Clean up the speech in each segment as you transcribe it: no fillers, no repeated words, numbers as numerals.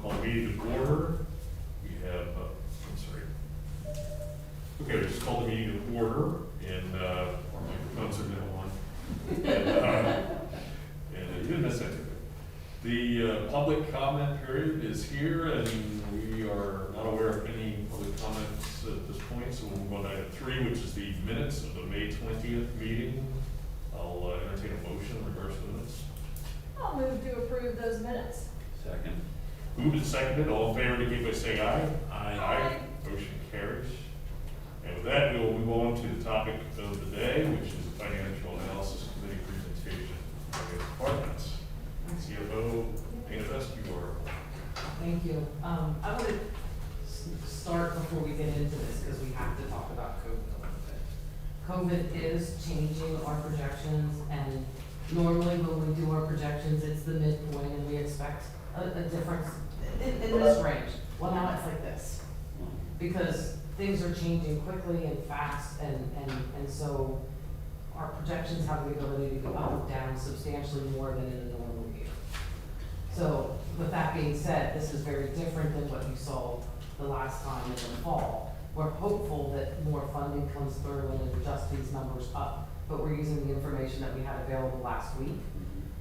call the meeting to order. We have, I'm sorry. Okay, we just called the meeting to order, and our microphones are now on. And you didn't miss anything. The public comment period is here, and we are not aware of any public comments at this point, so we'll move on to item 3, which is the minutes of the May 20th meeting. I'll entertain a motion in regards to the minutes. I'll move to approve those minutes. Second. Moved and seconded, all in favor indicate by saying aye. Aye. Motion carries. And with that, we will move on to the topic of the day, which is the Financial Analysis Committee presentation. Departments. CFO, Dana Best, you are. Thank you. I want to start before we get into this because we have to talk about COVID a little bit. COVID is changing our projections, and normally when we do our projections, it's the midpoint and we expect a difference in this range. Well, now it's like this because things are changing quickly and fast, and so our projections have the ability to go up or down substantially more than in a normal year. So with that being said, this is very different than what you saw the last time in the fall. We're hopeful that more funding comes through and it adjusts these numbers up, but we're using the information that we had available last week.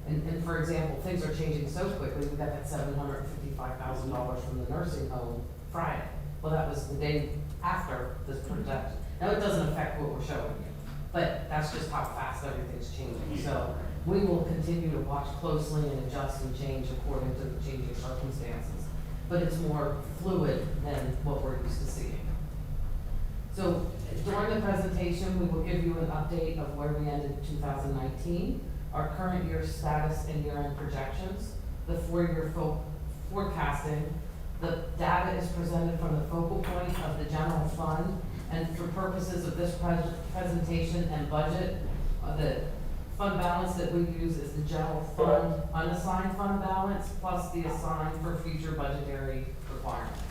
And for example, things are changing so quickly. We got that $755,000 from the nursing home Friday. Well, that was the day after this projection. Now, it doesn't affect what we're showing you, but that's just how fast everything's changing. So we will continue to watch closely and adjust and change according to the changing circumstances. But it's more fluid than what we're used to seeing. So during the presentation, we will give you an update of where we ended 2019, our current year status and year-end projections, the 4-year forecasting. The data is presented from the focal point of the general fund, and for purposes of this presentation and budget, the fund balance that we use is the general fund unassigned fund balance plus the assigned for future budgetary requirements.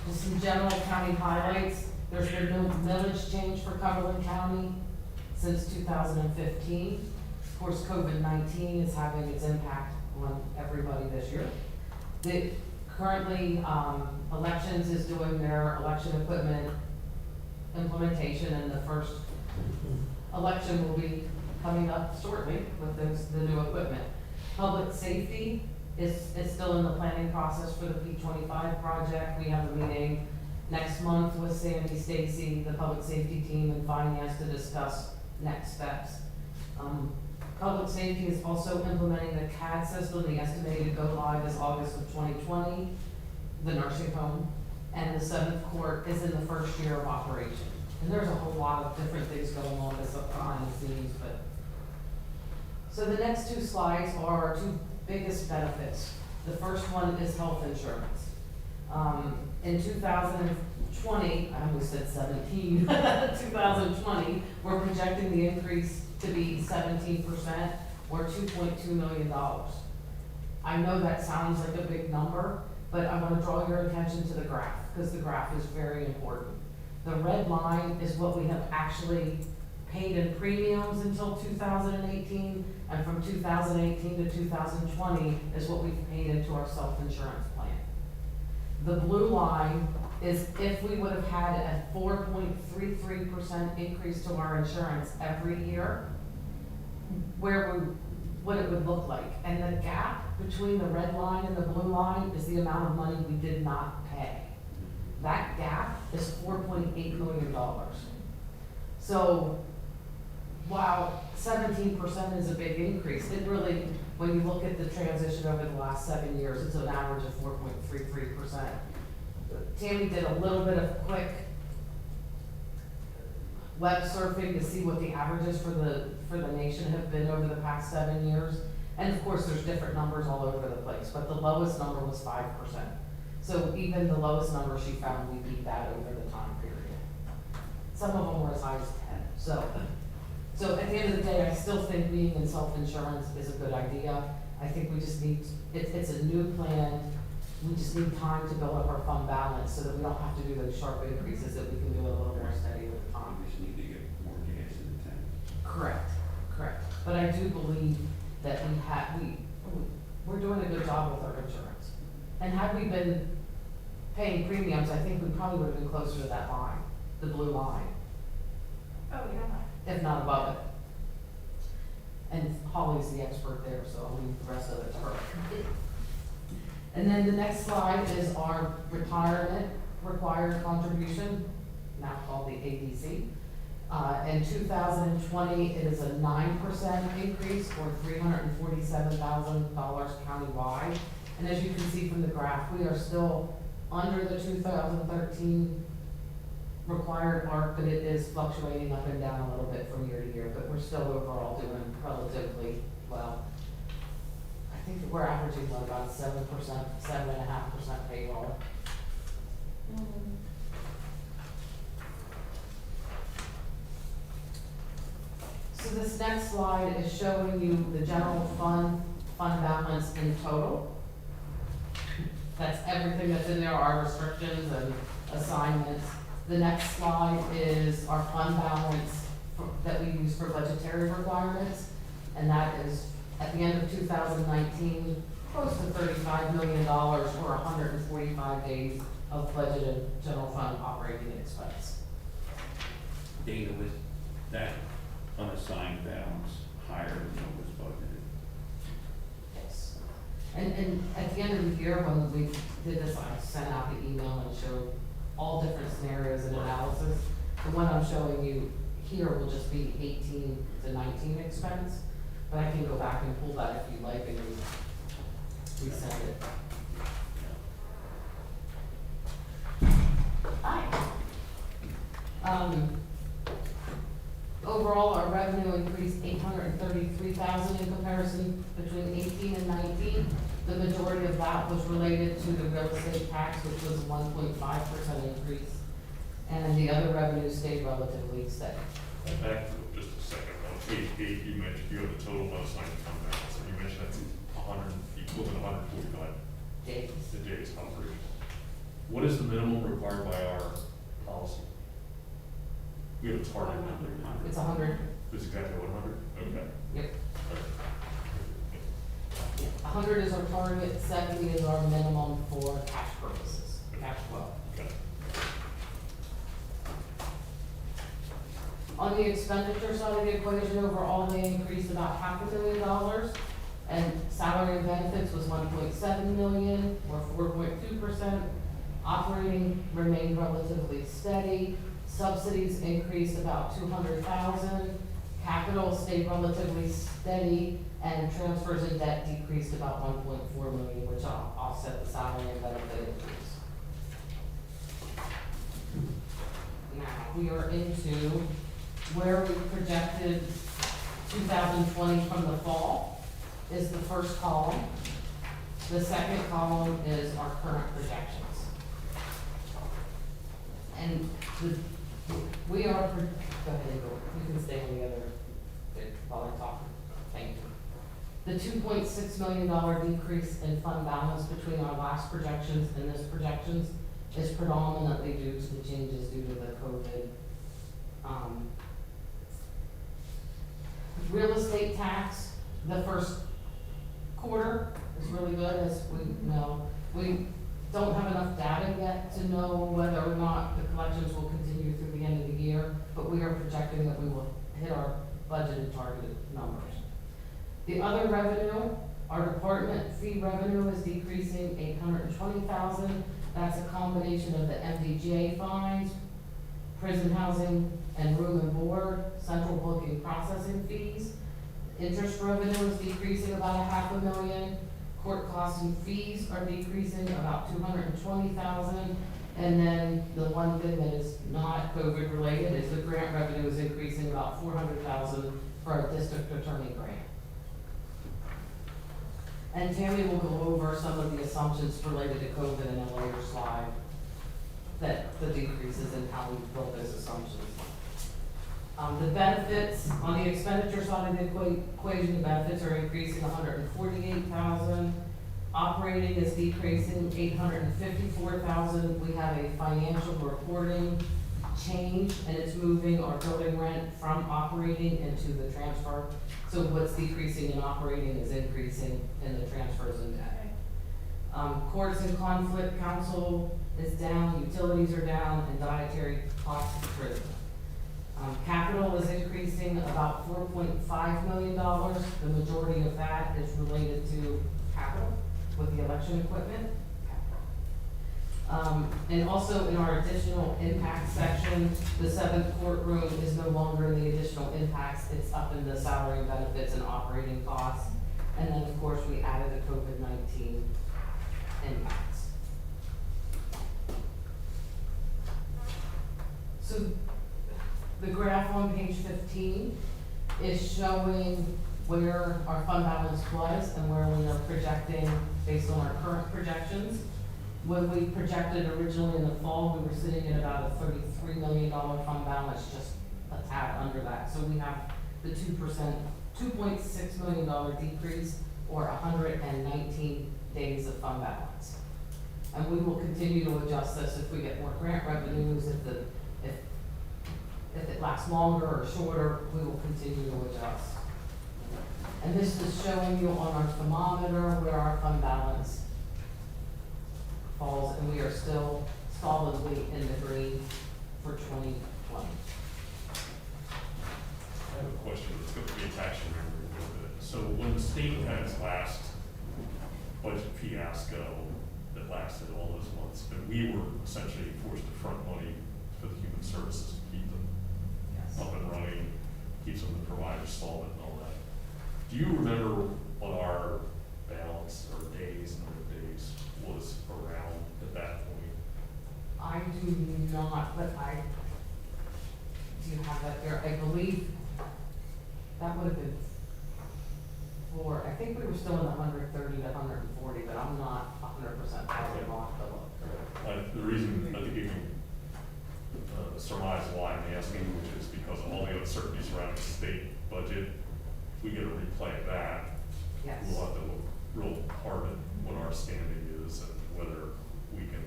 Just some general county highlights. There's been no millage change for Cumberland County since 2015. Of course, COVID-19 is having its impact on everybody this year. Currently, Elections is doing their election equipment implementation, and the first election will be coming up shortly with the new equipment. Public safety is still in the planning process for the P25 project. We have a meeting next month with Sandy Stacy, the public safety team, and finance to discuss next steps. Public safety is also implementing the CAD system. The estimated go live is August of 2020, the nursing home, and the 7th court is in the first year of operation. And there's a whole lot of different things going on behind the scenes, but. So the next 2 slides are our 2 biggest benefits. The first one is health insurance. In 2020, I almost said 17, 2020, we're projecting the increase to be 17% or $2.2 million. I know that sounds like a big number, but I want to draw your attention to the graph because the graph is very important. The red line is what we have actually paid in premiums until 2018, and from 2018 to 2020 is what we've paid into our self-insurance plan. The blue line is if we would have had a 4.33% increase to our insurance every year, what it would look like. And the gap between the red line and the blue line is the amount of money we did not pay. That gap is $4.8 million. So while 17% is a big increase, it really, when you look at the transition over the last 7 years, it's an average of 4.33%. Tammy did a little bit of quick web surfing to see what the averages for the nation have been over the past 7 years. And of course, there's different numbers all over the place, but the lowest number was 5%. So even the lowest number she found, we beat that over the time period. Some of them were as high as 10. So at the end of the day, I still think being in self-insurance is a good idea. I think we just need, it's a new plan. We just need time to build up our fund balance so that we don't have to do those sharp increases, that we can do it a little more steady with time. We just need to get more gas in the tank. Correct. But I do believe that we're doing a good job with our insurance. And had we been paying premiums, I think we probably would have been closer to that line, the blue line, Oh, yeah. if not above it. And Holly's the expert there, so I'll leave the rest of it to her. And then the next slide is our retirement required contribution, now called the ADC. In 2020, it is a 9% increase, or $347,000 countywide. And as you can see from the graph, we are still under the 2013 required mark, but it is fluctuating up and down a little bit from year to year, but we're still overall doing relatively well. I think that we're averaging about 7%, 7.5% payroll. So this next slide is showing you the general fund balance in total. That's everything that's in there, our restrictions and assignments. The next slide is our fund balance that we use for budgetary requirements, and that is, at the end of 2019, close to $35 million, or 145 days of budgeted general fund operating expense. Dana, was that unassigned balance higher than what was budgeted? Yes. And at the end of the year, when we did this, I sent out the email and showed all different scenarios and analysis. The one I'm showing you here will just be 18 to 19 expense, but I can go back and pull that if you like and resend it. Hi. Overall, our revenue increased $833,000 in comparison between 18 and 19. The majority of that was related to the real estate tax, which was a 1.5% increase, and the other revenues stayed relatively steady. And back to just a second, on page 8, you mentioned you have the total unassigned fund balance, and you mentioned that's 100, equivalent to 145 Days. the days operation. What is the minimum required by our policy? We have a target number. It's 100. It's exactly 100? Okay. Yep. Okay. 100 is our target, 70 is our minimum for cash purposes, cash flow. Okay. On the expenditure side of the equation, overall, they increased about $500,000, and salary and benefits was 1.7 million, or 4.2%. Operating remained relatively steady. Subsidies increased about 200,000. Capital stayed relatively steady, and transfers in debt decreased about 1.4 million, which offset the salary and benefit increase. Now, we are into where we projected 2020 from the fall is the first column. The second column is our current projections. And we are, go ahead and go, you can stay on the other bit while I talk. Thank you. The $2.6 million decrease in fund balance between our last projections and this projections is predominantly due to the changes due to the COVID. Real estate tax, the first quarter is really good, as we know. We don't have enough data yet to know whether or not the collections will continue through the end of the year, but we are projecting that we will hit our budgeted targeted numbers. The other revenue, our department fee revenue is decreasing $820,000. That's a combination of the MDJ fines, prison housing and room and board, central booking processing fees. Interest revenue is decreasing about $500,000. Court costs and fees are decreasing about $220,000. And then the one thing that is not COVID related is the grant revenue is increasing about $400,000 for our district attorney grant. And Tammy will go over some of the assumptions related to COVID in a later slide, that the decreases in how we build those assumptions. The benefits, on the expenditure side of the equation, the benefits are increasing $148,000. Operating is decreasing $854,000. We have a financial reporting change, and it's moving our building rent from operating into the transfer. So what's decreasing in operating is increasing in the transfers and debt. Courts and conflict counsel is down, utilities are down, and dietary costs have risen. Capital is increasing about $4.5 million. The majority of that is related to capital with the election equipment. And also in our additional impact section, the 7th courtroom is no longer in the additional impacts, it's up in the salary and benefits and operating costs. And then, of course, we added the COVID-19 impacts. So the graph on page 15 is showing where our fund balance was and where we are projecting based on our current projections. When we projected originally in the fall, we were sitting at about a $33 million fund balance, just a tad under that. So we have the 2%, $2.6 million decrease, or 119 days of fund balance. And we will continue to adjust this if we get more grant revenues, if it lasts longer or shorter, we will continue to adjust. And this is showing you on our thermometer where our fund balance falls, and we are still solidly in the green for 2020. I have a question that's going to be attached to a little bit. So when the state had its last budget fiasco that lasted all those months, but we were essentially forced to front money for the human services to keep them up and running, keeps them the provider solvent and all that. Do you remember what our balance or days, number of days was around at that point? I do not, but do you have that there? I believe that would have been I think we were still in the 130 to 140, but I'm not 100% positive off the look. The reason I think you can surmise why I'm asking, which is because of all the uncertainties around the state budget. If we get a replay of that, Yes. we'll have to look real hard at what our standing is and whether we can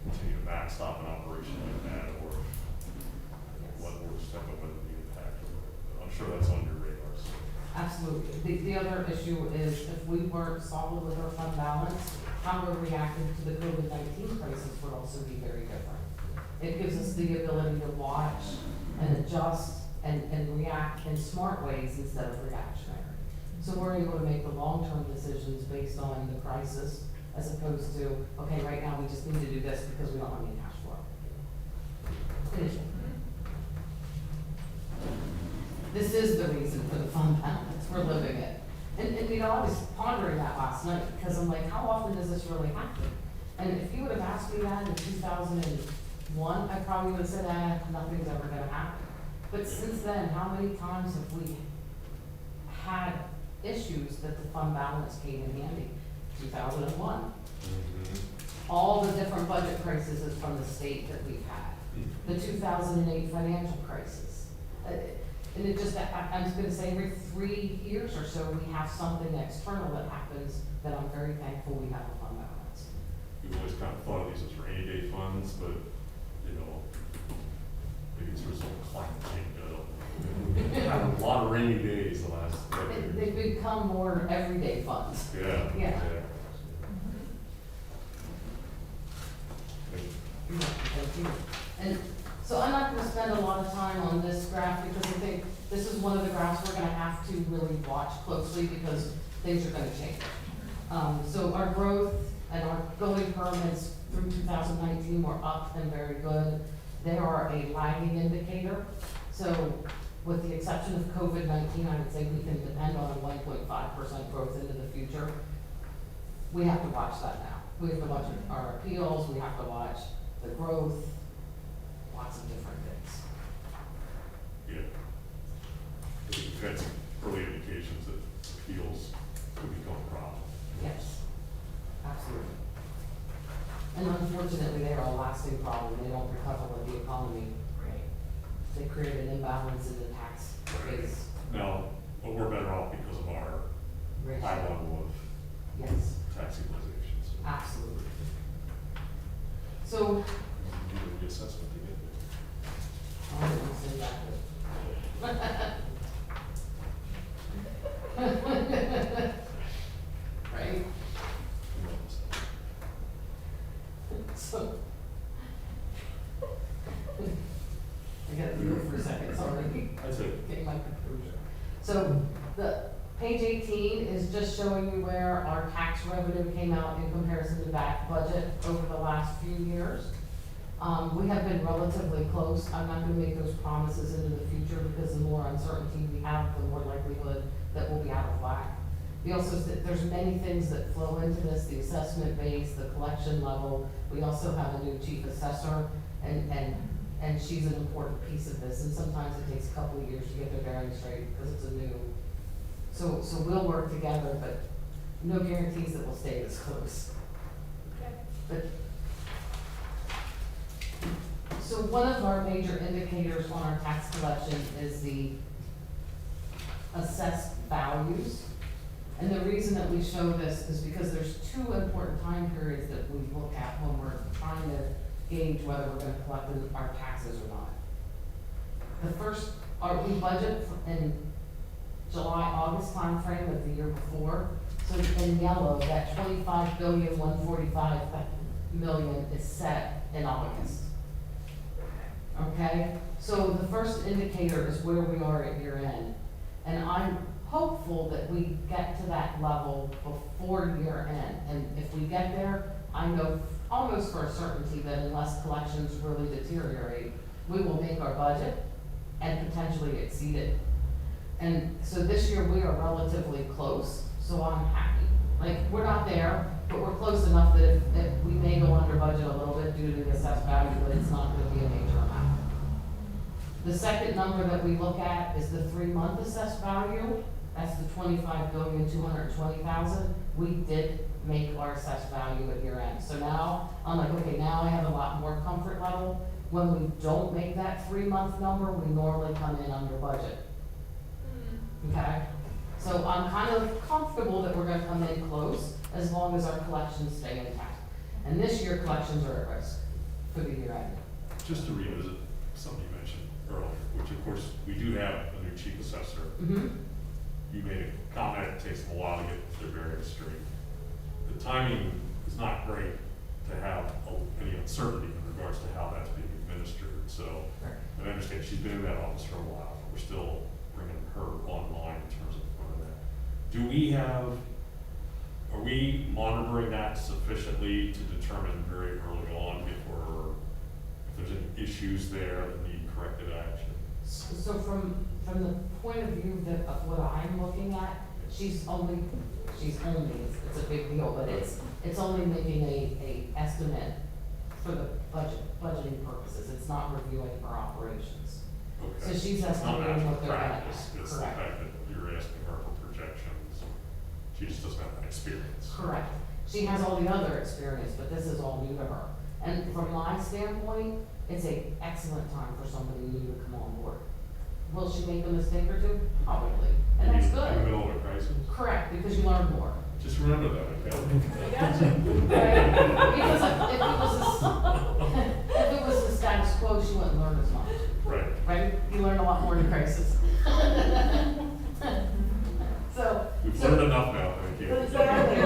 continue to backstop an operation like that, or what we're stepping up with the impact. I'm sure that's on your radar. So. Absolutely. The other issue is if we weren't solid with our fund balance, how we're reacting to the COVID-19 crisis would also be very different. It gives us the ability to watch and adjust and react in smart ways instead of reactionary. So we're able to make the long-term decisions based on the crisis, as opposed to, okay, right now we just need to do this because we don't have any cash flow. Finish it. This is the reason for the fund balance. We're living it. And you know, I was pondering that last night because I'm like, how often does this really happen? And if you would have asked me that in 2001, I probably would have said, nothing's ever going to happen. But since then, how many times have we had issues that the fund balance came in handy? 2001. Mm-hmm. All the different budget crises from the state that we've had. The 2008 financial crisis. And it just, I'm just gonna say every 3 years or so, we have something external that happens that I'm very thankful we have a fund balance. We've always kind of thought of these as rainy day funds, but, you know, maybe it's a result of climate change. I don't know. We've had a lot of rainy days the last decade. They've become more everyday funds. Yeah. Yeah. Thank Thank you. And so I'm not gonna spend a lot of time on this graph because I think this is one of the graphs we're gonna have to really watch closely because things are gonna change. So our growth and our building permits through 2019 were up and very good. They are a lagging indicator. So with the exception of COVID-19, I would say we can depend on a 1.5% growth into the future. We have to watch that now. We have to watch our appeals, we have to watch the growth, lots of different things. Yeah. I think we've had some early indications that appeals could become a problem. Yes, absolutely. And unfortunately, they are a lasting problem. They don't recover with the economy. They create an imbalance in the tax base. Now, but we're better off because of our ratio. high level of Yes, tax equalization. So absolutely. So, we need a reassessment to get there. Page 18 is just showing you where our tax revenue came out in comparison to back budget over the last few years. We have been relatively close. I'm not gonna make those promises into the future because the more uncertainty we have, the more likelihood that we'll be out of whack. We also, there's many things that flow into this, the assessment base, the collection level. We also have a new chief assessor, and she's an important piece of this, and sometimes it takes a couple of years to get their bearings straight because it's a new. So we'll work together, but no guarantees that we'll stay this close. Okay. But, so one of our major indicators on our tax collection is the assessed values. And the reason that we show this is because there's two important time periods that we look at when we're trying to gauge whether we're gonna collect our taxes or not. The first, we budget in July, August timeframe of the year before. So in yellow, that 25,145,000,000 is set in August. Okay, so the first indicator is where we are at year end. And I'm hopeful that we get to that level before year end. And if we get there, I know almost for a certainty that unless collections really deteriorate, we will make our budget and potentially exceed it. And so this year we are relatively close, so I'm happy. Like, we're not there, but we're close enough that if we may go under budget a little bit due to the assessed value, but it's not gonna be a major amount. The second number that we look at is the 3-month assessed value. That's the 25,220,000. We did make our assessed value at year end. So now, I'm like, okay, now I have a lot more comfort level. When we don't make that 3-month number, we normally come in under budget. Okay? So I'm kind of comfortable that we're gonna come in close as long as our collections stay intact. And this year, collections are at risk for the year end. Just to revisit something you mentioned earlier, which of course, we do have a new chief assessor. Mm-hmm. You made a comment, it takes them a while to get their bearings straight. The timing is not great to have any uncertainty in regards to how that's being administered. So, and I understand she's been in that office for a while, but we're still bringing her online in terms of that. Are we monitoring that sufficiently to determine very early on if there's any issues there that need corrective action? So from the point of view of what I'm looking at, it's a big deal, but it's only making a estimate for the budgeting purposes. It's not reviewing our operations. Okay. So she's It's not estimating actual what they're gonna practice, have. it's the Correct. fact that you're asking her for projections. She just doesn't have that experience. Correct. She has all the other experience, but this is all new to her. And from my standpoint, it's an excellent time for somebody new to come on board. Will she make a mistake or two? Probably, and that's In the good. middle of a crisis. Correct, because you learn more. Just remember that, okay? I got you. Right? Because if it was the status quo, she wouldn't learn as much, Right. right? You learn a lot more in crisis. We've learned enough now, thank you. Exactly.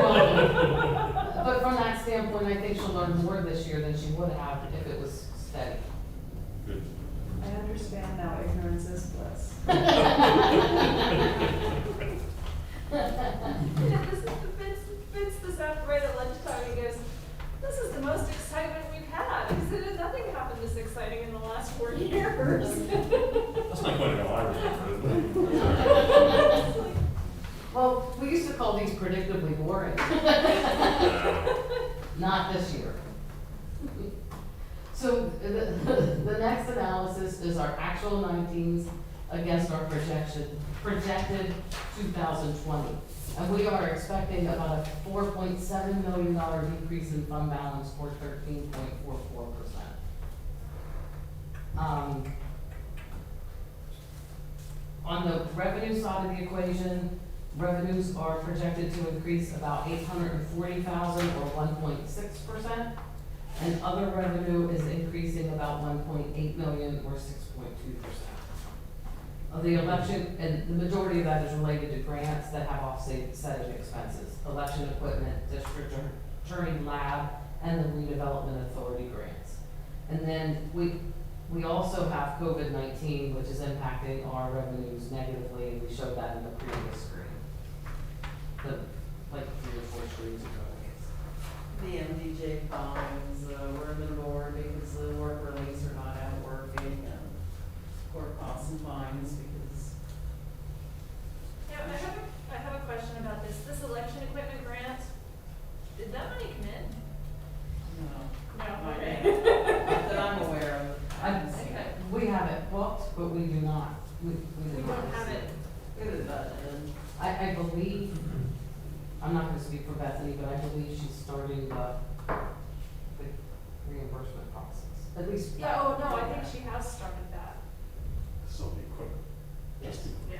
But from that standpoint, I think she'll learn more this year than she would have if it was steady. Good. I understand now, ignorance is bliss. Vince this after right at lunchtime, he goes, "This is the most excitement we've had." He said, "Nothing happened this exciting in the last 4 years." That's not quite how I remember it. Well, we used to call these predictably boring. Not this year. So the next analysis is our actual 19s against our projected 2020. And we are expecting about a $4.7 million decrease in fund balance for 13.44%. On the revenue side of the equation, revenues are projected to increase about $840,000 or 1.6%. And other revenue is increasing about $1.8 million or 6.2%. The election, and the majority of that is related to grants that have offsetting expenses, election equipment, district attorney lab, and the redevelopment authority grants. And then we also have COVID-19, which is impacting our revenues negatively, and we showed that in the previous screen. We We did not don't have it. receive I believe, I'm not gonna speak for Bethany, but I believe she's starting the reimbursement process, at least. Yeah, oh, no, I think she has started that. So be quick. Yes. Yeah.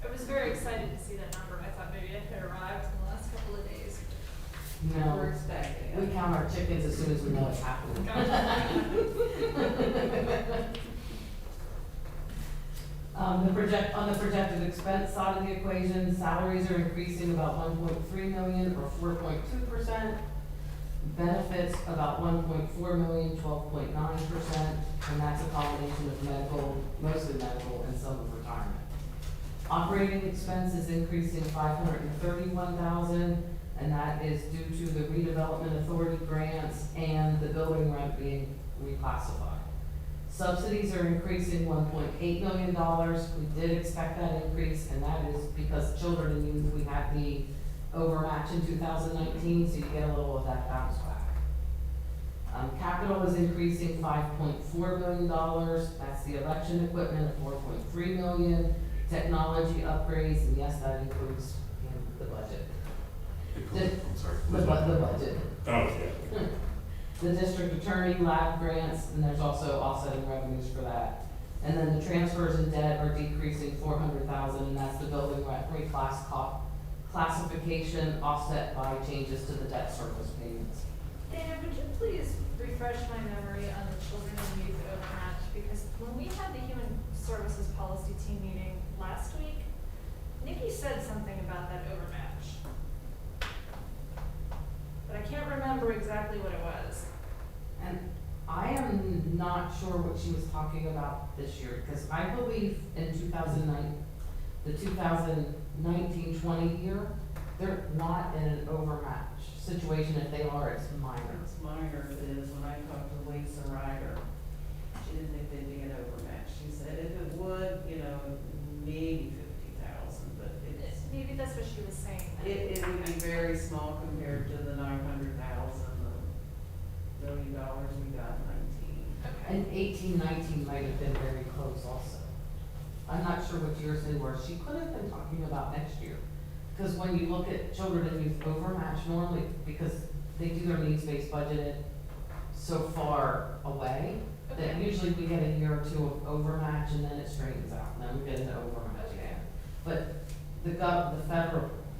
I was very excited to see that number. I thought maybe it had arrived in the last couple of days. No, We're expecting we it. count our chickens as soon as we know it's happening. On the projected expense side of the equation, salaries are increasing about 1.3 million or 4.2%. Benefits about 1.4 million, 12.9%, and that's a combination of medical, mostly medical, and some of retirement. Operating expense is increasing 531,000, and that is due to the redevelopment authority grants and the building rent being reclassified. Subsidies are increasing $1.8 million. We did expect that increase, and that is because children and youth, we had the overmatch in 2019, so you get a little of that bounce back. Capital is increasing $5.4 million. That's the election equipment of $4.3 million. Technology upgrades, and yes, that includes the budget. I'm sorry. The budget. Oh, yeah. The district attorney lab grants, and there's also offsetting revenues for that. And then the transfers in debt are decreasing $400,000, and that's the building classification offset by changes to the debt service payments. Dana, would you please refresh my memory on the children and youth overmatch? Because when we had the human services policy team meeting last week, Nikki said something about that overmatch. But I can't remember exactly what it was. And I am not sure what she was talking about this year, because I believe in 2009, the 2019-20 year, they're not in an overmatch situation. If they are, it's minor. It's minor, it is. When I talked to Lisa Ryder, she didn't think they'd be an overmatch. She said if it would, maybe 50,000, but it's, Maybe that's what she was saying. it would be very small compared to the 900,000, the $1 million we got in 19. And 18-19 might have been very close also. I'm not sure what years they were. She could have been talking about next year. Because when you look at children and youth overmatch, normally, because they do their needs-based budgeted so far away, that Okay. usually we get a year or two of overmatch and then it straightens out, and then we get into overmatch Okay. again. But the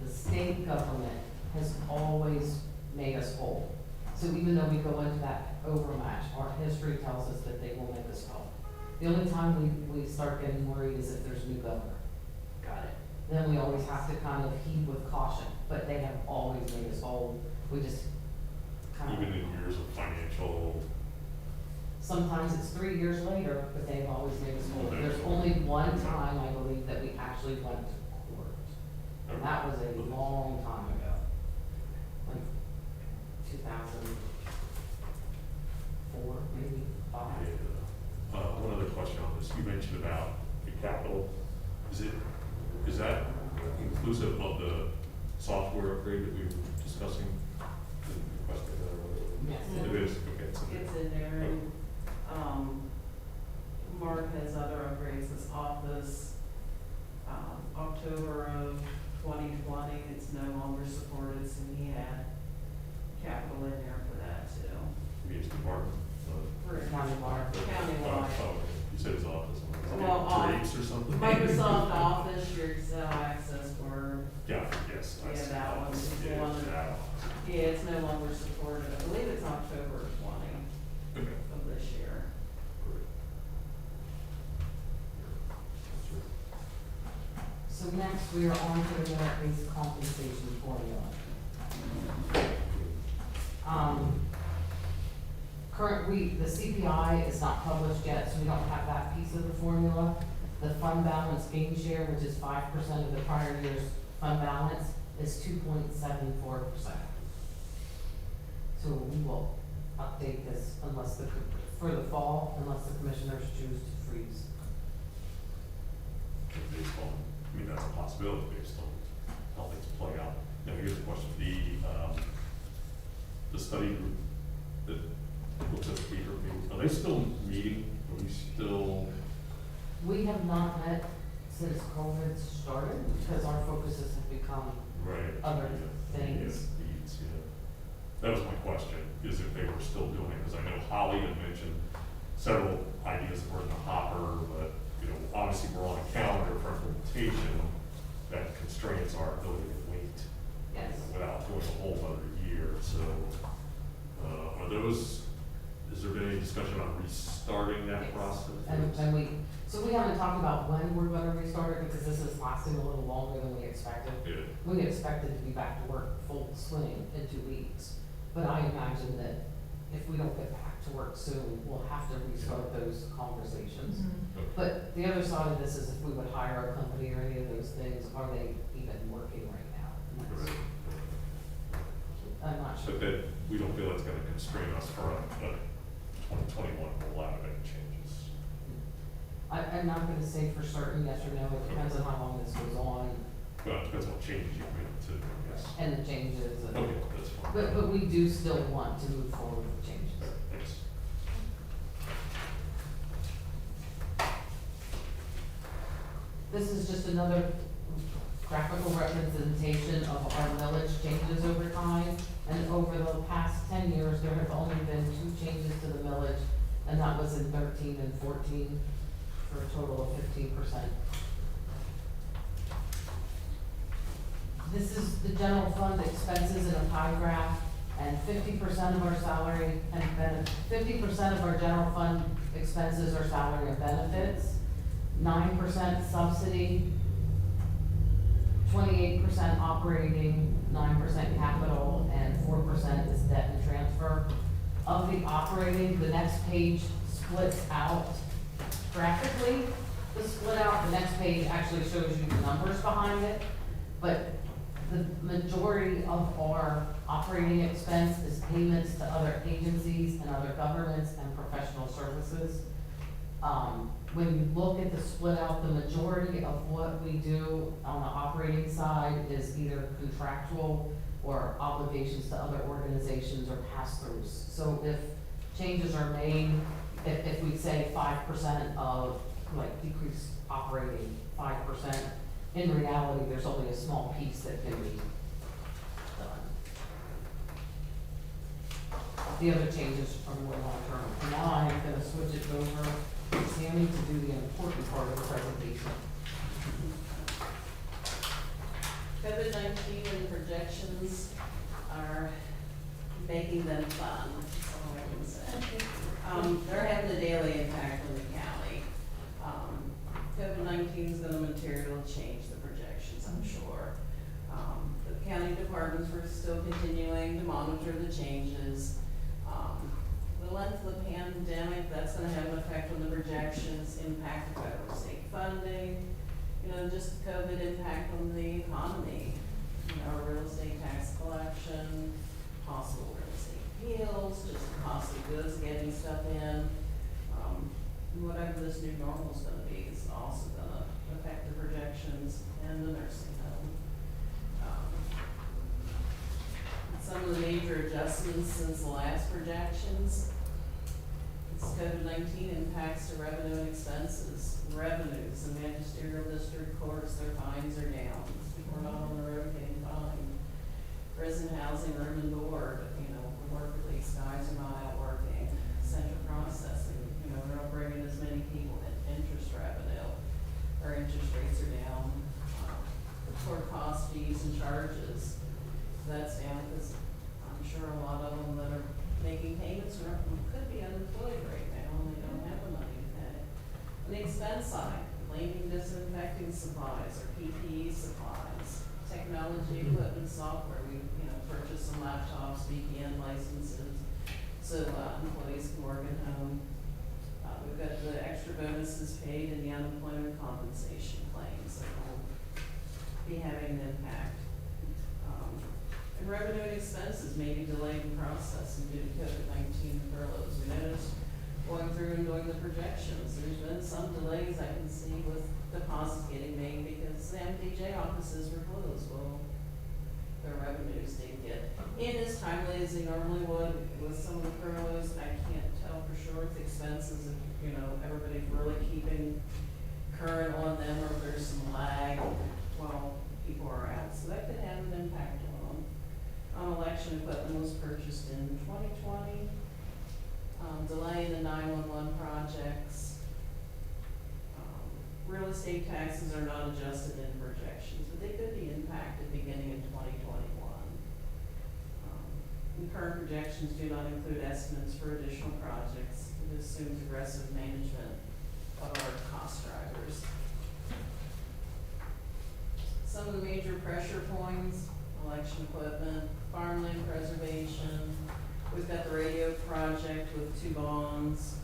state government has always made us whole. So even though we go into that overmatch, our history tells us that they will make us whole. The only time we start getting worried is if there's a new governor. Got it. Then we always have to kind of heed with caution, but they have always made us whole. We just kind Even in of, years of financial, sometimes it's 3 years later, but they've always made us whole. Okay. There's only one time, I believe, that we actually went to court. And that was a long time ago, like 2004, maybe 5. one other question on this. You mentioned about the capital. Is that inclusive of the software upgrade that we were discussing? The request of Yes. It is, okay, it's in there. It's in there, and, Mark has other upgrades, this office, October of 2020, it's no longer supported, so he had capital in there for that too. Maybe it's department. For County water. Countywide. Oh, you said it's office. Well, Drapes or something? Microsoft Office, your Excel access Word, Yeah, yes. I Yeah, see that one is the Yeah, one. that yeah, it's no longer supported, I believe it's October 20 Okay. of this year. So next, we are on to the merit-based compensation formula. The CPI is not published yet, so we don't have that piece of the formula. The fund balance gain share, which is 5% of the prior year's fund balance, is 2.74%. So we will update this for the fall, unless the commissioners choose to freeze. Based on, that's a possibility based on how things play out. Now, here's the question, the study group that What's up, Peter? Are they still meeting? Are we still? We have not met since COVID started, because our focuses have become Right. other things. Needs, yeah. That was my question, is if they were still doing it, because I know Holly had mentioned several ideas that were in the hopper, but, you know, obviously we're on a calendar for implementation that constrains our ability to wait Yes. without doing a whole other year, so, are those, has there been any discussion on restarting that Yes. process? So we haven't talked about when we're gonna restart it, because this is lasting a little longer than we expected. Yeah. We expected to be back to work full swing in 2 weeks, but I imagine that if we don't get back to work soon, we'll have to restart those conversations. Mm-hmm. But the other side of this is if we would hire a company or any of those things, are they even working right now? And that's- Right. I'm not sure. But that, we don't feel it's gonna constrain us for a 2021 rollout of any changes. I'm not gonna say for certain yes or no, it depends on how long this goes on Well, it depends on what changes you made to, I guess. and the changes and. Okay, that's fine. But we do still want to move forward with changes. Thanks. This is just another graphical representation of our millage changes over time. And over the past 10 years, there have only been 2 changes to the millage, and that was in 13 and 14, for a total of 15%. This is the general fund expenses in a pie graph, and 50% of our salary and 50% of our general fund expenses are salary and benefits, 9% subsidy, 28% operating, 9% capital, and 4% is debt and transfer. Of the operating, the next page splits out graphically. The split out, the next page actually shows you the numbers behind it, but the majority of our operating expense is payments to other agencies and other governments and professional services. When you look at the split out, the majority of what we do on the operating side is either contractual or obligations to other organizations or pass-throughs. So if changes are made, if we say 5% of, like, decrease operating 5%, in reality, there's only a small piece that can be done. The other changes are more long-term. And now I'm gonna switch it over to Sammy to do the important part of the presentation. COVID-19 and projections are making them fun, that's all I can say. They're having a daily impact on the county. COVID-19 is gonna materially change the projections, I'm sure. The county departments were still continuing to monitor the changes. The length of the pandemic, that's gonna have an effect on the projections, impact of federal state funding, you know, just COVID impact on the economy, you know, real estate tax collection, possible real estate appeals, just the cost of goods getting stuff in. Whatever this new normal is gonna be is also gonna affect the projections and the nursing home. Some of the major adjustments since the last projections, it's COVID-19 impacts to revenue and expenses. Revenues, the magisterial district courts, their fines are down, people are not on the road getting fined. Prison housing, room and board, you know, work release, guys are not out working. Central processing, you know, they're not bringing as many people in. Interest revenue, our interest rates are down. The court cost, fees and charges, that's down because I'm sure a lot of them that are making payments could be unemployed right now and they don't have the money to pay. On the expense side, cleaning, disinfecting supplies or PPE supplies, technology, equipment, software, we, you know, purchased some laptops, VPN licenses, so employees can work at home. We've got the extra bonuses paid in the unemployment compensation claims that will be having an impact. And revenue and expenses may be delayed in processing due to COVID-19 furloughs. We noticed going through and doing the projections, there's been some delays I can see with deposits getting made because the MDJ offices were closed. Well, their revenues didn't get in as timely as they normally would. With some of the furloughs, I can't tell for sure with expenses, if, you know, everybody's really keeping current on them, or if there's some lag while people are out, so that could have an impact on them. Election equipment was purchased in 2020, delay in the 911 projects. Real estate taxes are not adjusted in projections, but they could be impacted beginning in 2021. The current projections do not include estimates for additional projects. It assumes aggressive management of our cost drivers. Some of the major pressure points: election equipment, farmland preservation. We've got the radio project with 2 bonds.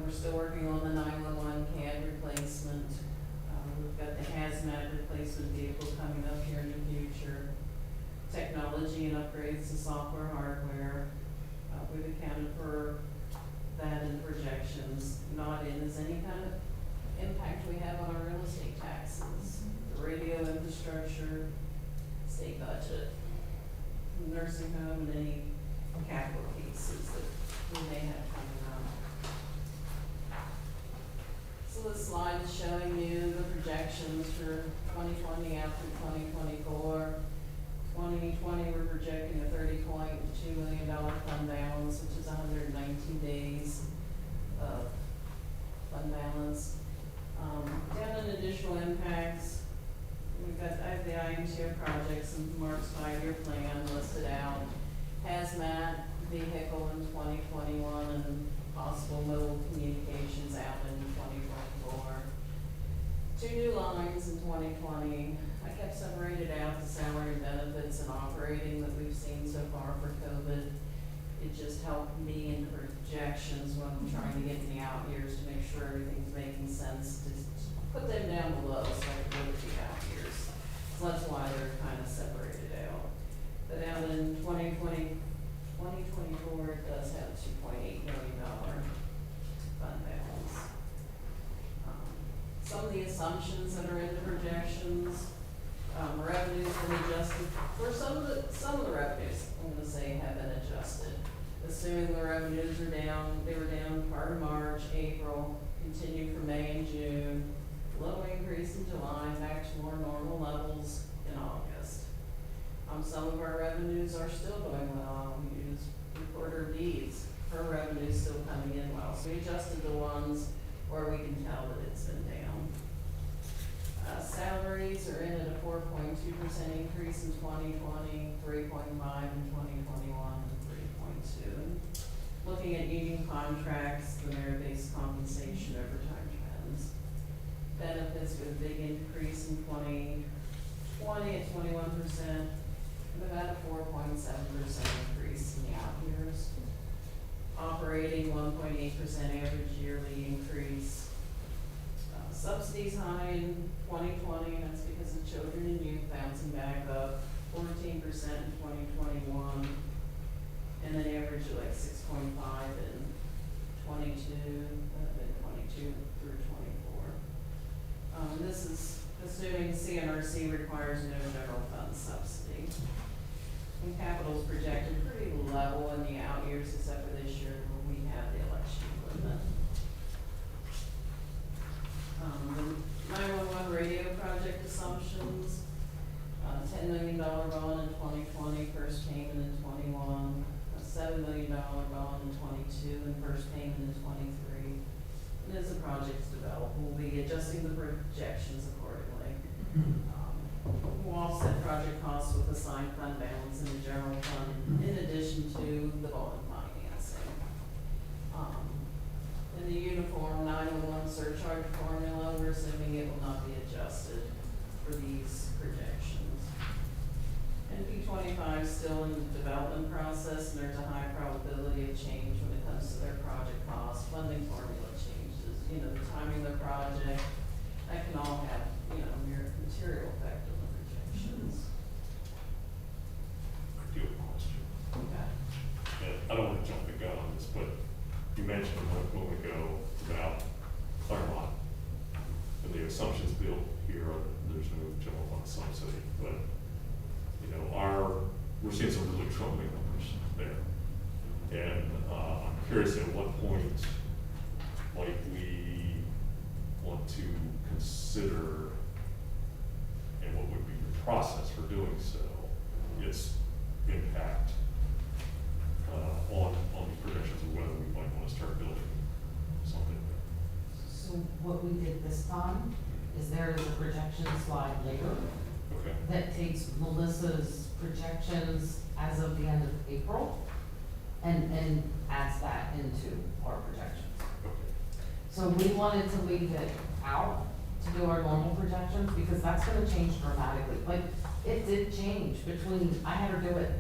We're still working on the 911 CAD replacement. We've got the hazmat replacement vehicle coming up here in the future. Technology and upgrades to software, hardware. We've accounted for that in projections. Not in as any kind of impact we have on our real estate taxes, the radio infrastructure, state budget, nursing home, and any capital pieces that we may have coming up. So this slide is showing you the projections for 2020 out through 2024. 2020, we're projecting a $30.2 million fund balance, which is 119 days of fund balance. Down in additional impacts, I have the IMTO projects and Mark's 5-year plan listed out. Hazmat vehicle in 2021 and possible mobile communications out in 2024. 2 new lines in 2020. I kept separated out the salary, benefits, and operating that we've seen so far for COVID. It just helped me in the projections when I'm trying to get in the out years to make sure everything's making sense, to put them down below so I can look at the out years. So that's why they're kind of separated out. But out in 2024, it does have a $2.8 million fund balance. Some of the assumptions that are in the projections, revenues have been adjusted, for some of the revenues, I'm gonna say, have been adjusted. Assuming the revenues are down, they were down part of March, April, continue for May and June, low increase in July, back to more normal levels in August. Some of our revenues are still going well. We use recorder of deeds, her revenue's still coming in well, so we adjusted the ones where we can tell that it's been down. Salaries are in at a 4.2% increase in 2020, 3.5 in 2021, and 3.2. Looking at union contracts, the merit-based compensation, overtime trends. Benefits with a big increase in 2020 at 21%, and about a 4.7% increase in the out years. Operating 1.8% average yearly increase. Subsidies high in 2020, and that's because of children and youth bouncing back up, 14% in 2021, and then average of like 6.5 in 22, and 22 through 24. This is assuming CNRC requires no general fund subsidy. And capital is projected pretty level in the out years, except for this year where we have the election equipment. The 911 radio project assumptions, $10 million bond in 2020, first payment in 21, a $7 million bond in 22, and first payment in 23. And as the project's developed, we'll be adjusting the projections accordingly. We'll offset project costs with assigned fund balance in the general fund, in addition to the bond financing. In the uniform 911 surcharge formula, we're assuming it will not be adjusted for these projections. NP25 is still in the development process, and there's a high probability of change when it comes to their project costs, funding formula changes, the timing of the project, that can all have, material effect on the projections. I do have a question. Okay. And I don't want to jump the gun on this, but you mentioned a moment ago about Claremont, and the assumptions built here are that there's no general fund subsidy, but, our process for doing so, its impact on the projections of whether we might want to start building something. So what we did this time is there is a projection slide later Okay. that takes Melissa's projections as of the end of April and adds that into our projections. Okay. So we wanted to leave it out to do our normal projections because that's gonna change dramatically. Like, it did change between, I had her do it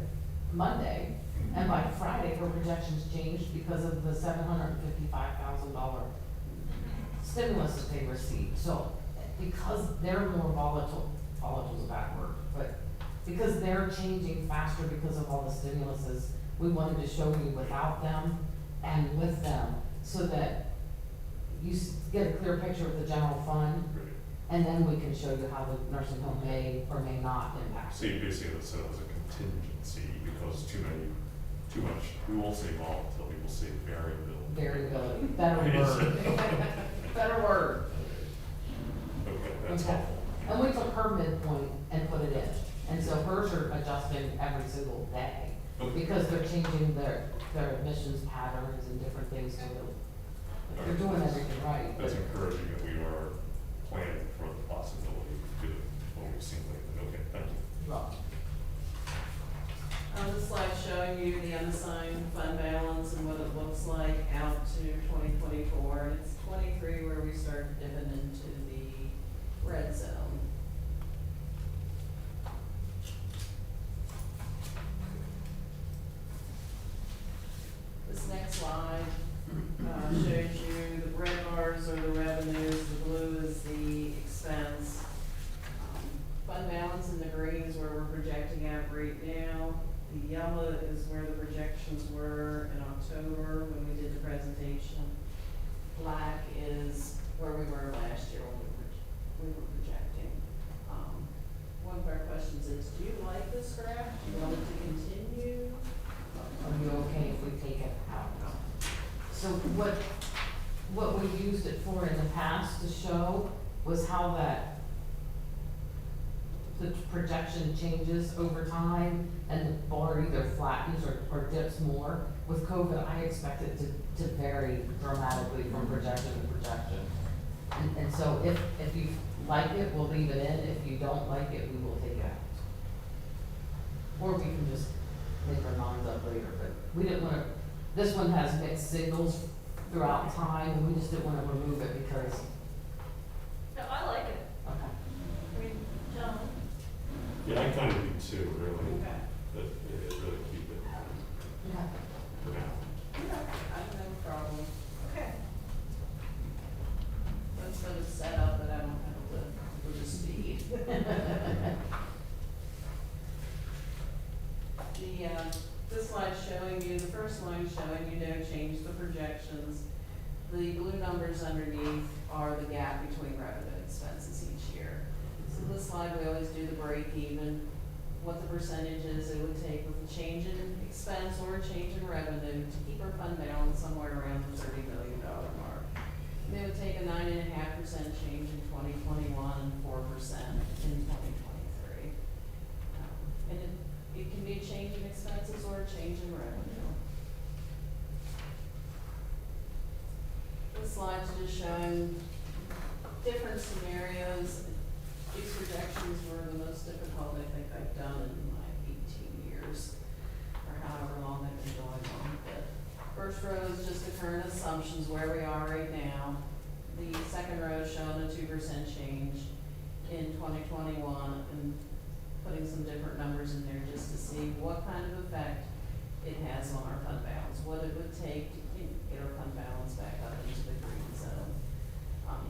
Monday, and by Friday, her projections changed because of the $755,000 stimulus that they received. So, because they're more volatile is a bad word, but because they're changing faster because of all the stimuluses, we wanted to show you without them and with them, so that you get a clear picture of the general fund, Great. and then we can show you how the nursing home may or may not impact. So you basically set it as a contingency because too much, we won't say volatile, we will say variability. Variability, better word. Better word. Okay, that's Okay. helpful. And we took her midpoint and put it in, and so hers are adjusting every single day, Okay. because they're changing their admissions patterns and different things to it. They're doing everything right. That's encouraging that we are planning for the possibility to do what we've seen lately. Okay, thank you. Well, This slide's showing you the unassigned fund balance and what it looks like out to 2024. And it's 23 where we start dipping into the red zone. This next slide shows you the red bars are the revenues, the blue is the expense. Fund balance in the green is where we're projecting out right now. The yellow is where the projections were in October when we did the presentation. Black is where we were last year when we were projecting. One of our questions is, do you like this graph? Do you want it to continue? are you okay if we take it out? So what we used it for in the past to show was how the projection changes over time and the bar either flattens or dips more. With COVID, I expect it to vary dramatically from projection to projection. And so if you like it, we'll leave it in. If you don't like it, we will take it out. Or we can just make our minds up later, but we didn't wanna, this one has mixed signals throughout time, and we just didn't wanna remove it because, No, I like it. okay. I mean, John, Yeah, I kind of do too, really. Okay. But it really keep it Okay. for now. I don't have a problem. okay. That's what it's set up, but I don't have to with the speed. This slide's showing you, the first line showing you no change the projections. The blue numbers underneath are the gap between revenue and expenses each year. So this slide, we always do the break even, what the percentages it would take with a change in expense or a change in revenue to keep our fund balance somewhere around the $30 million mark. And it would take a 9.5% change in 2021 and 4% in 2023. And it can be a change in expenses or a change in revenue. This slide's just showing different scenarios. These projections were the most difficult I think I've done in my 18 years, or however long they've been going on. But first row is just the current assumptions where we are right now. The second row is showing a 2% change in 2021 and putting some different numbers in there just to see what kind of effect it has on our fund balance, what it would take to get our fund balance back up into the green zone.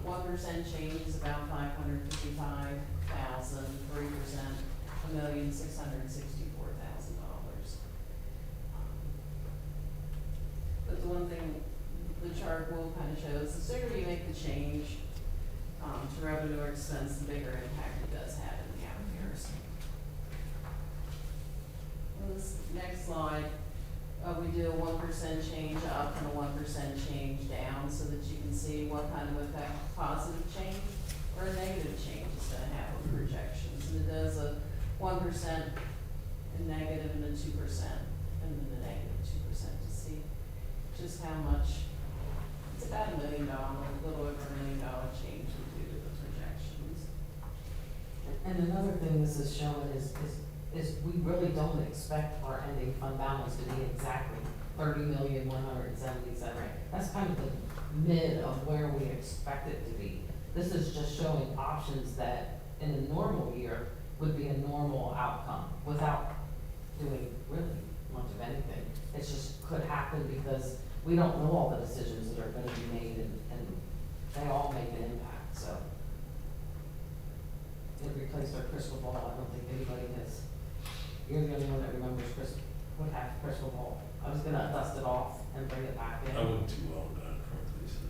1% change is about $555,000, 3%, $1,664,000. But the one thing the chart will kind of show is the sooner you make the change to revenue or expense, the bigger impact it does have in the out years. On this next slide, we do a 1% change up and a 1% change down so that you can see what kind of effect positive change or a negative change is going to have on projections. And it does a 1% and negative and then 2% and then the negative 2% to see just how much, it's about $1 million, a little over $1 million change we do to the projections. And another thing this is showing is we really don't expect our ending fund balance to be exactly 30,177,000. That's kind of the mid of where we expect it to be. This is just showing options that in a normal year would be a normal outcome without doing really much of anything. It just could happen because we don't know all the decisions that are gonna be made and they all make an impact, so. It replaced our crystal ball. I don't think anybody has, you're the only one that remembers would have crystal ball. I was gonna dust it off and bring it back in. I wouldn't too well with that, frankly, so.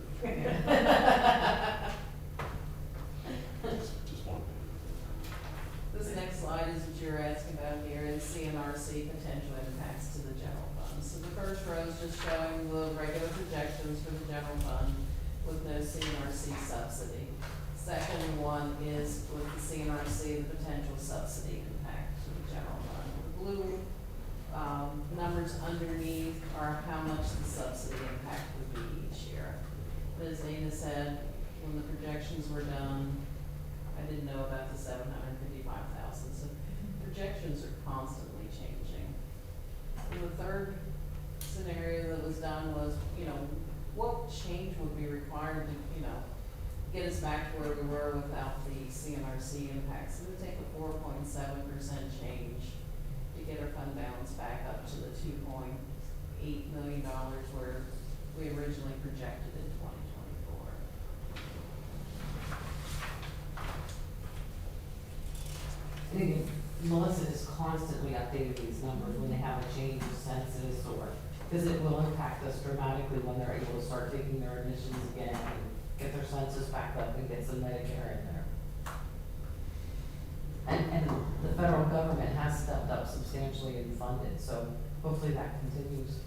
Just one. This next slide is what you're asking about here, is CNRC potential impacts to the general fund. So the first row is just showing the regular projections for the general fund with no CNRC subsidy. Second one is with the CNRC, the potential subsidy impact to the general fund. The blue numbers underneath are how much the subsidy impact would be each year. But as Dana said, when the projections were done, I didn't know about the 755,000, so projections are constantly changing. And the third scenario that was done was, what change would be required to, get us back to where we were without the CNRC impacts. It would take a 4.7% change to get our fund balance back up to the $2.8 million where we originally projected in 2024. I think Melissa is constantly updating these numbers when they have a change of census or, because it will impact us dramatically when they're able to start taking their admissions again and get their census back up and get some Medicare in there. And the federal government has stepped up substantially and funded, so hopefully that continues.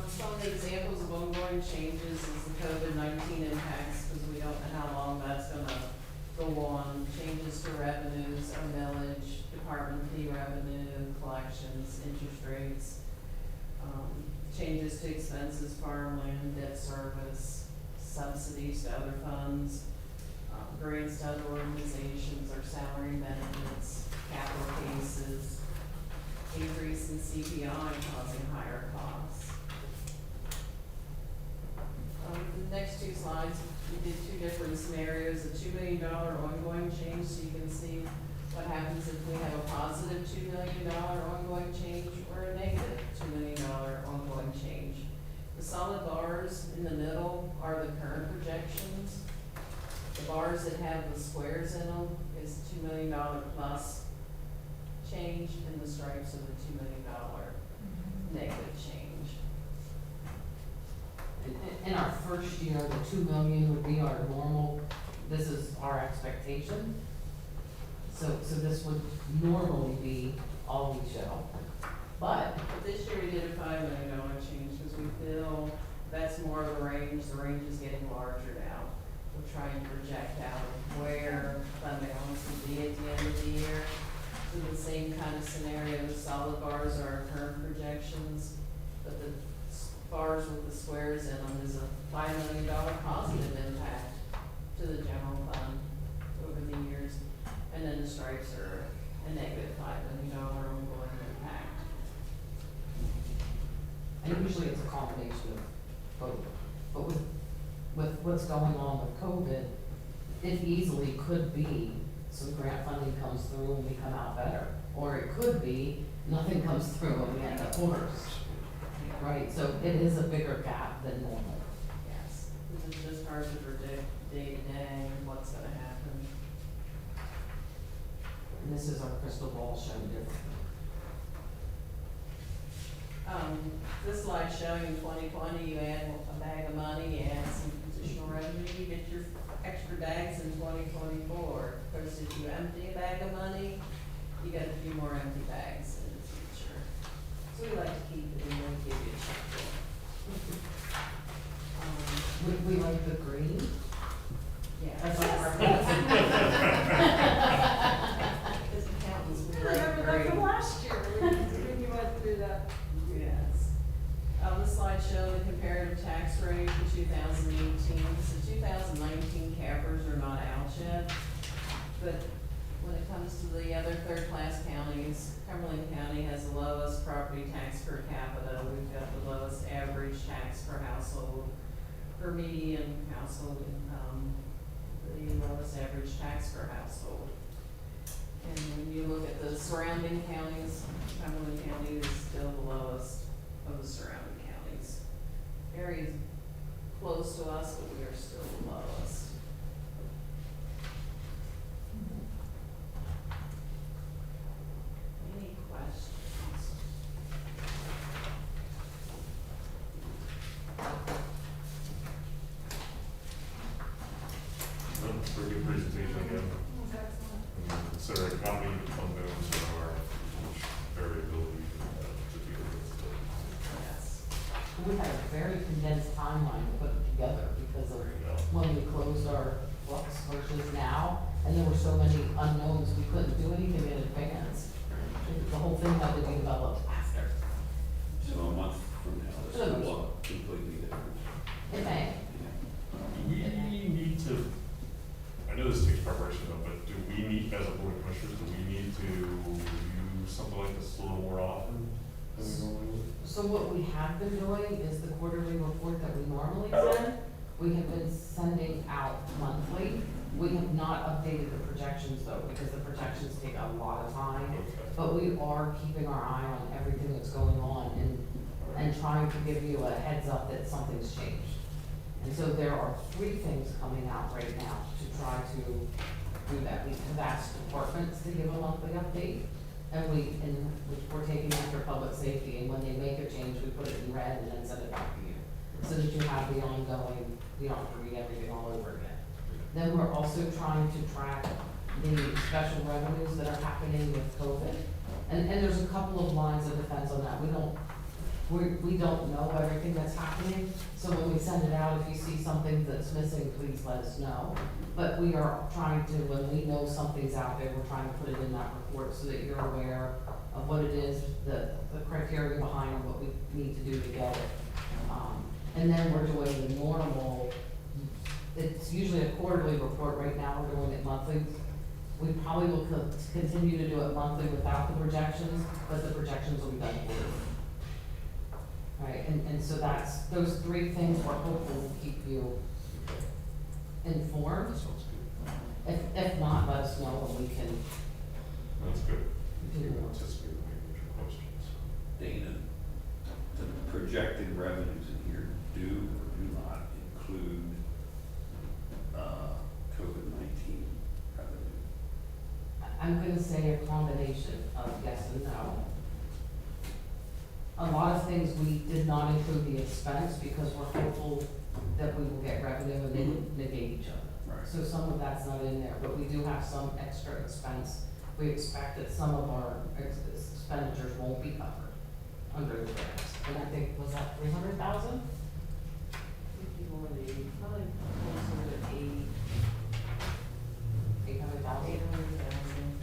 Some of the examples of ongoing changes is the COVID-19 impacts, because we don't know how long that's gonna go on. Changes to revenues, our millage, department fee revenue, collections, interest rates, changes to expenses, farmland, debt service, subsidies to other funds, grants to other organizations, our salary and benefits, capital cases, increase in CPI causing higher costs. The next two slides, we did two different scenarios, a $2 million ongoing change, so you can see what happens if we have a positive $2 million ongoing change or a negative $2 million ongoing change. The solid bars in the middle are the current projections. The bars that have the squares in them is $2 million plus change, and the stripes are the $2 million negative change. In our first year, the 2 million would be our normal, this is our expectation. So this would normally be all we show. But But this year we did a $5 million change because we feel that's more of a range. The range is getting larger now. We're trying to project out where fund balance will be at the end of the year. So the same kind of scenario, the solid bars are our current projections, but the bars with the squares in them is a $5 million positive impact to the general fund over the years. And then the stripes are a negative $5 million ongoing impact. and usually it's a combination of both. But with what's going on with COVID, it easily could be some grant funding comes through and we come out better. Or it could be nothing comes through and we end up worse. Right, so it is a bigger gap than normal. Yes, this is just hard to predict day to day what's gonna happen. And this is our crystal ball showing differently. This slide showing in 2020, you add a bag of money, you add some additional revenue, you get your extra bags in 2024. Of course, if you empty a bag of money, you get a few more empty bags in the future. So we like to keep it and then give you a checkbook. We like the green, Yeah. that's our Yes. preference. Because accountants, we I like remember that from green. last year, when you went through that. Yes. The slide show the comparative tax rate for 2018. So 2019 cappers are not out yet, but when it comes to the other third-class counties, Cumberland County has the lowest property tax per capita. We've got the lowest average tax per household, per median household income, the lowest average tax per household. And when you look at the surrounding counties, Cumberland County is still the lowest of the surrounding counties. Very close to us, but we are still the lowest. Any questions? Very good presentation again. That's excellent. And considering how many unknowns there are, much variability to deal with. Yes. We had a very condensed timeline to put it together because of There you go. when we closed our books versus now, and there were so many unknowns, we couldn't do anything in advance. The whole thing had to be developed after. So a month from now, this will look completely different. It may. Yeah. We need to, I know this takes preparation though, but do we need, as a board of commissioners, do we need to review something like this a little more often than we normally would? So what we have been doing is the quarterly report that we normally send, we have been sending out monthly. We have not updated the projections though, because the projections take a lot of time. Okay. But we are keeping our eye on everything that's going on and trying to give you a heads up that something's changed. And so there are 3 things coming out right now to try to do that. We have asked departments to give a monthly update, and we're taking after public safety, and when they make a change, we put it in red and then send it back to you. So that you have the ongoing, you don't have to read everything all over again. Then we're also trying to track the special revenues that are happening with COVID. And there's a couple of lines of defense on that. We don't know everything that's happening, so when we send it out, if you see something that's missing, please let us know. But we are trying to, when we know something's out there, we're trying to put it in that report so that you're aware of what it is, the criteria behind what we need to do to get it. And then we're doing the normal, it's usually a quarterly report, right now we're doing it monthly. We probably will continue to do it monthly without the projections, but the projections will be done quarterly. Right, and so that's, those 3 things we're hopeful will keep you informed. That sounds good. If not, let us know and we can That's good. do We more. anticipate major questions. Dana, the projected revenues in here do or do not include, COVID-19 revenue? I'm gonna say a combination of yes and no. A lot of things we did not include the expense because we're hopeful that we will get revenue and they negate each other. Right. So some of that's not in there, but we do have some extra expense. We expect that some of our expenditures won't be covered under the grants. And I think, was that 300,000? More than 80, probably closer to 80, 800,000 800,000.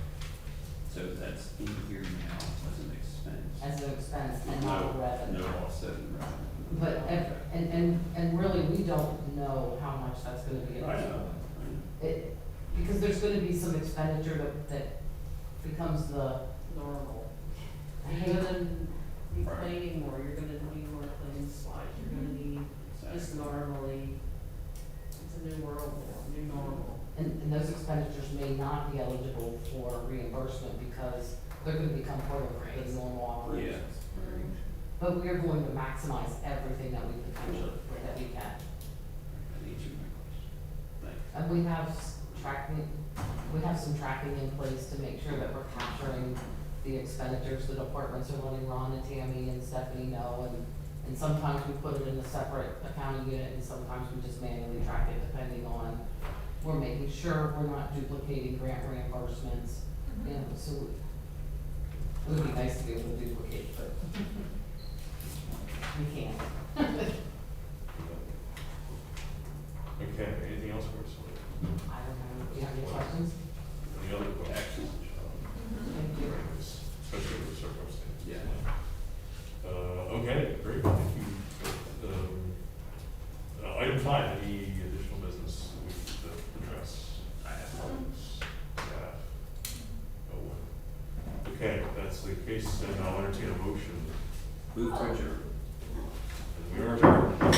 So that's in here now as an expense. as an expense and not a revenue. No offsetting revenue. But, and really, we don't know how much that's gonna be. I know. It, because there's gonna be some expenditure that becomes the, Normal. I You're hate, gonna be cleaning more, you're gonna need more cleaning supplies, you're gonna need just normally, it's a new world now, new normal. and those expenditures may not be eligible for reimbursement because they're gonna become part of the normal Yeah. operations. But we are going to maximize everything that we potentially, that we can. That answered my question. Thanks. And we have some tracking in place to make sure that we're capturing the expenditures the departments are running. Ron and Tammy and Stephanie know, and sometimes we put it in a separate accounting unit, and sometimes we just manually track it depending on, we're making sure we're not duplicating grant reimbursements, you know, so it would be nice to be able to duplicate, but we can't. Okay, anything else for us? I don't know, do you have any questions? Any other questions? Excellent job. Thank you. Especially with the circumstances. Yeah. Okay, great, thank you. Item 5, any additional business we need to address? I have problems. No one. Okay, if that's the case, then I'll entertain a motion. Move to adjourn. And we are adjourned.